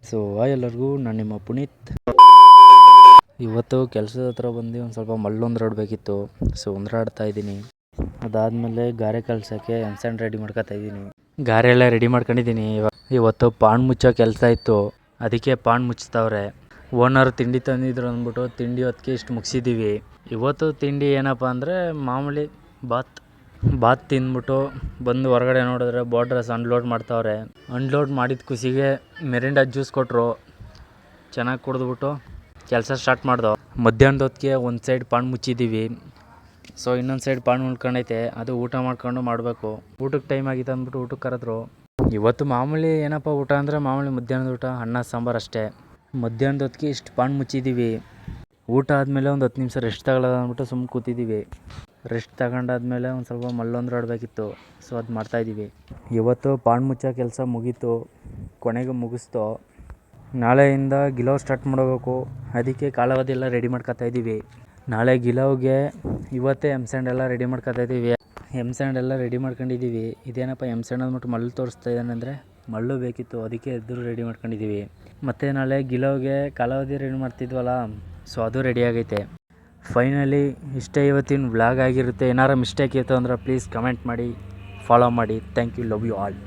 So ಎಲ್ಲರಿಗೂ ನಾನು ನಿಮ್ಮ ಪುನೀತ್. ಇವತ್ತು ಕೆಲಸದ ಹತ್ರ ಬಂದು ಒಂದು ಸ್ವಲ್ಪ ಮಲ್ಲೊಂದ್ರಾಡಬೇಕಿತ್ತು. ಸೊ ಒಂದ್ರಾಡ್ತಾ ಇದ್ದೀನಿ. ಅದಾದಮೇಲೆ ಗಾರೆ ಕಲ್ಸೋಕ್ಕೆ ಎಮ್ಸಂಡ್ ರೆಡಿ ಮಾಡ್ಕೊತಾ ಇದ್ದೀನಿ. ಗಾರೆ ಎಲ್ಲ ರೆಡಿ ಮಾಡ್ಕೊಂಡಿದ್ದೀನಿ. ಇವತ್ತು ಪಾನ್ ಮುಚ್ಚೋ ಕೆಲಸ ಇತ್ತು, ಅದಕ್ಕೆ ಪಾನ್ ಮುಚ್ತಾವ್ರೆ. ಓನರ್ ತಿಂಡಿ ತಂದಿದ್ರು ಅಂದ್ಬಿಟ್ಟು ತಿಂಡಿ ಹೊತ್ತಿಗೆ ಇಷ್ಟು ಮುಗಿಸಿದ್ದೀವಿ. ಇವತ್ತು ತಿಂಡಿ ಏನಪ್ಪ ಅಂದರೆ ಮಾಮೂಲಿ ಬಾತ್ ತಿಂದ್ಬಿಟ್ಟು ಬಂದು ಹೊರಗಡೆ ನೋಡಿದ್ರೆ ಬೋರ್ಡ್ರಸ್ ಅನ್ಲೋಡ್ ಮಾಡ್ತಾವ್ರೆ. ಅನ್ಲೋಡ್ ಮಾಡಿದ ಖುಷಿಗೆ ಮೆರಿಂಡಾ ಜ್ಯೂಸ್ ಕೊಟ್ಟರು. ಚೆನ್ನಾಗಿ ಕುಡಿದ್ಬಿಟ್ಟು ಕೆಲಸ ಸ್ಟಾರ್ಟ್ ಮಾಡ್ದೋ. ಮಧ್ಯಾಹ್ನದ ಹೊತ್ತಿಗೆ ಒಂದು ಸೈಡ್ ಪಾನ್ ಮುಚ್ಚಿದ್ದೀವಿ. ಸೊ ಇನ್ನೊಂದು ಸೈಡ್ ಪಾನ್ ಉಳ್ಕೊಂಡೈತೆ, ಅದು ಊಟ ಮಾಡ್ಕೊಂಡು ಮಾಡಬೇಕು. ಊಟಕ್ಕೆ ಟೈಮ್ ಆಗಿತ್ತು ಅಂದ್ಬಿಟ್ಟು ಊಟಕ್ಕೆ ಕರೆದ್ರು. ಇವತ್ತು ಮಾಮೂಲಿ ಏನಪ್ಪ ಊಟ ಅಂದರೆ ಮಾಮೂಲಿ ಮಧ್ಯಾಹ್ನದ ಊಟ ಅನ್ನ ಸಾಂಬಾರು ಅಷ್ಟೇ. ಮಧ್ಯಾಹ್ನದ ಹೊತ್ತಿಗೆ ಇಷ್ಟು ಪಾನ್ ಮುಚ್ಚಿದ್ದೀವಿ. ಊಟ ಆದಮೇಲೆ ಒಂದು 10 ನಿಮಿಷ ರೆಸ್ಟ್ ತಗೊಳ್ಳೋದು ಅಂದ್ಬಿಟ್ಟು ಸುಮ್ಮನೆ ಕೂತಿದ್ದೀವಿ. ರೆಸ್ಟ್ ತಗೊಂಡಾದ್ಮೇಲೆ ಒಂದು ಸ್ವಲ್ಪ ಮಲ್ಲೊಂದ್ರಾಡಬೇಕಿತ್ತು. ಸೊ ಅದು ಮಾಡ್ತಾಯಿದ್ದೀವಿ. ಇವತ್ತು ಪಾನ್ ಮುಚ್ಚೋ ಕೆಲಸ ಮುಗೀತು, ಕೊನೆಗೆ ಮುಗಿಸ್ತೋ. ನಾಳೆಯಿಂದ ಗಿಲೌ ಸ್ಟಾರ್ಟ್ ಮಾಡಬೇಕು. ಅದಕ್ಕೆ ಕಾಲಾವಧಿ ಎಲ್ಲ ರೆಡಿ ಮಾಡ್ಕೊತಾ ಇದ್ದೀವಿ. ನಾಳೆ ಗಿಲೌಗೆ ಇವತ್ತೇ ಎಮ್ಸ್ಯಾಂಡ್ ಎಲ್ಲ ರೆಡಿ ಮಾಡ್ಕೊತಾ ಇದ್ದೀವಿ. ಎಮ್ಸ್ಯಾಂಡ್ ಎಲ್ಲ ರೆಡಿ ಮಾಡ್ಕೊಂಡಿದ್ದೀವಿ. ಇದೇನಪ್ಪ ಎಮ್ಸ್ಯಾಂಡ್ ಅಂದ್ಬಿಟ್ಟು ಮಳ್ಳು ತೋರಿಸ್ತಾ ಇದ್ದಾನೆ ಅಂದರೆ ಮಳ್ಳು ಬೇಕಿತ್ತು, ಅದಕ್ಕೆ ಎದುರು ರೆಡಿ ಮಾಡ್ಕೊಂಡಿದ್ದೀವಿ. ಮತ್ತು ನಾಳೆ ಗಿಲೌಗೆ ಕಾಲಾವಧಿ ರೆಡಿ ಮಾಡ್ತಿದ್ವಲ್ಲ, ಸೊ ಅದು ರೆಡಿ ಆಗೈತೆ. ಫೈನಲಿ ಇಷ್ಟೇ ಇವತ್ತಿನ ವ್ಲಾಗ್ ಆಗಿರುತ್ತೆ. ಏನಾರು ಮಿಸ್ಟೇಕ್ ಇತ್ತು ಅಂದರೆ ಪ್ಲೀಸ್ ಕಮೆಂಟ್ ಮಾಡಿ, ಫಾಲೋ ಮಾಡಿ. Thank you, love you all.